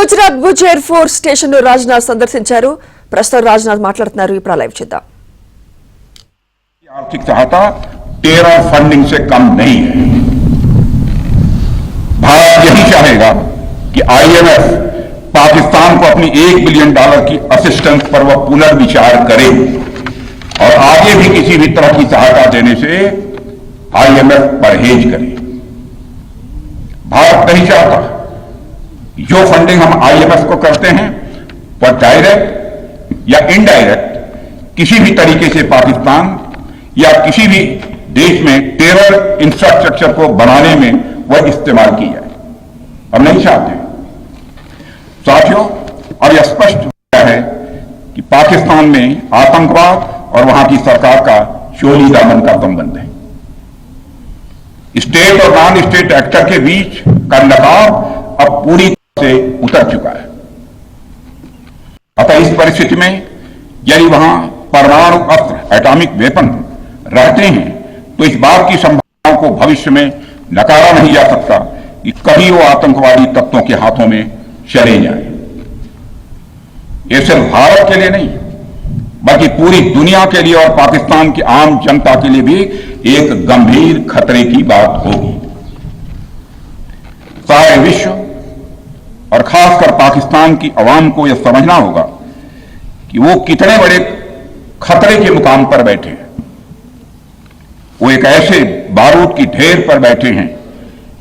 Gujarat Bhuj air force station ను రాజ్నాథ్ సందర్శించారు. ప్రస్తుతం రాజ్నాథ్ మాట్లాడుతున్నారు. ఇప్పుడు లైవ్ చూద్దాం. आर्थिक सहायता टेरर फंडिंग से कम नहीं है. भारत यही चाहेगा कि आईएमएफ पाकिस्तान को अपनी $1 बिलियन की असिस्टेंस पर वह पुनर्विचार करे और आगे भी किसी भी तरह की सहायता देने से आईएमएफ परहेज करे. भारत नहीं चाहता जो फंडिंग हम आईएमएफ को करते हैं वह डायरेक्ट या इनडायरेक्ट किसी भी तरीके से पाकिस्तान या किसी भी देश में टेरर इंफ्रास्ट्रक्चर को बनाने में वह इस्तेमाल की जाए. हम नहीं चाहते. साथियों, अब यह स्पष्ट हो गया है कि पाकिस्तान में आतंकवाद और वहां की सरकार का चोली दामन का संबंध है. स्टेट और नॉन स्टेट एक्टर के बीच का नकाब अब पूरी तरह से उतर चुका है. अतः इस परिस्थिति में यदि वहां परमाणु अस्त्र एटॉमिक वेपन रहते हैं तो इस बात की संभावनाओं को भविष्य में नकारा नहीं जा सकता कि कभी वो आतंकवादी तत्वों के हाथों में चले जाएं. ये सिर्फ भारत के लिए नहीं बल्कि पूरी दुनिया के लिए और पाकिस्तान की आम जनता के लिए भी एक गंभीर खतरे की बात होगी. सारे विश्व और खासकर पाकिस्तान की अवाम को यह समझना होगा कि वो कितने बड़े खतरे के मुकाम पर बैठे हैं. वो एक ऐसे बारूद की ढेर पर बैठे हैं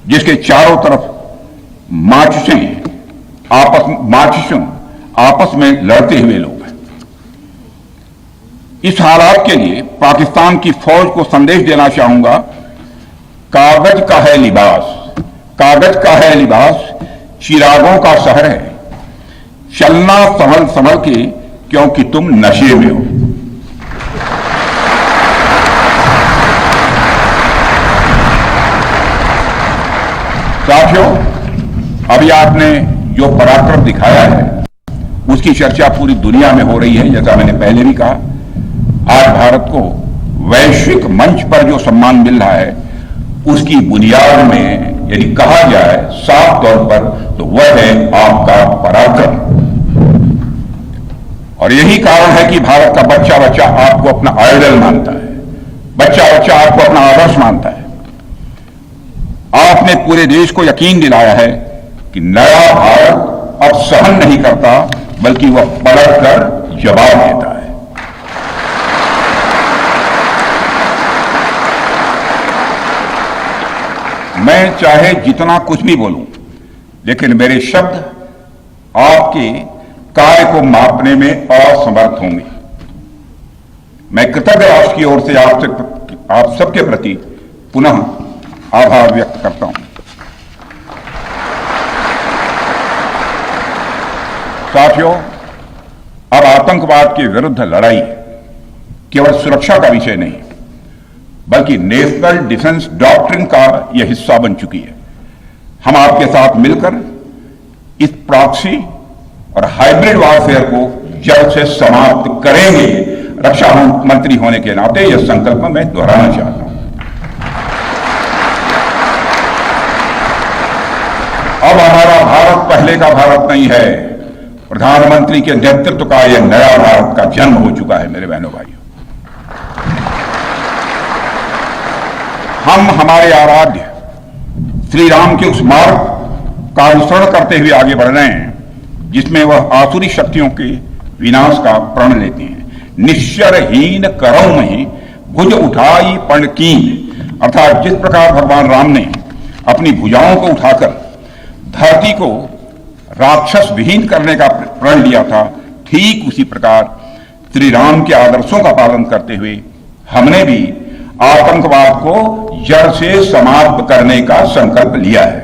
जिसके चारों तरफ माचिसें आपस में लड़ते हुए लोग हैं. इस हालात के लिए पाकिस्तान की फौज को संदेश देना चाहूंगा, कागज का है लिबास, कागज का है लिबास, चिरागों का शहर है, चलना संभल संभल के क्योंकि तुम नशे में हो. साथियों, अभी आपने जो पराक्रम दिखाया है उसकी चर्चा पूरी दुनिया में हो रही है. जैसा मैंने पहले भी कहा, आज भारत को वैश्विक मंच पर जो सम्मान मिल रहा है उसकी बुनियाद में यदि कहा जाए साफ तौर पर तो वह है आपका पराक्रम. और यही कारण है कि भारत का बच्चा बच्चा आपको अपना आइडल मानता है, बच्चा बच्चा आपको अपना आदर्श मानता है. आपने पूरे देश को यकीन दिलाया है कि नया भारत अब सहन नहीं करता बल्कि वह पलट कर जवाब देता है. मैं चाहे जितना कुछ भी बोलूं लेकिन मेरे शब्द आपके कार्य को मापने में असमर्थ होंगे. मैं कृतज्ञ राष्ट्र की ओर से आप सबके प्रति पुनः आभार व्यक्त करता हूं. साथियों, अब आतंकवाद के विरुद्ध लड़ाई केवल सुरक्षा का विषय नहीं बल्कि नेशनल डिफेंस डॉक्ट्रिन का यह हिस्सा बन चुकी है. हम आपके साथ मिलकर इस प्रॉक्सी और हाइब्रिड वॉरफेयर को जड़ से समाप्त करेंगे. रक्षा मंत्री होने के नाते यह संकल्प मैं दोहराना चाहता हूं. अब हमारा भारत पहले का भारत नहीं है. प्रधानमंत्री के नेतृत्व का यह नया भारत का जन्म हो चुका है. मेरे बहनों भाइयों, हम हमारे आराध्य श्री राम के उस मार्ग का अनुसरण करते हुए आगे बढ़ रहे हैं जिसमें वह आसुरी शक्तियों के विनाश का प्रण लेते हैं. निश्चरहीन करौ में भुज उठाई पण कीन, अर्थात जिस प्रकार भगवान राम ने अपनी भुजाओं को उठाकर धरती को राक्षस विहीन करने का प्रण लिया था, ठीक उसी प्रकार श्री राम के आदर्शों का पालन करते हुए हमने भी आतंकवाद को जड़ से समाप्त करने का संकल्प लिया है.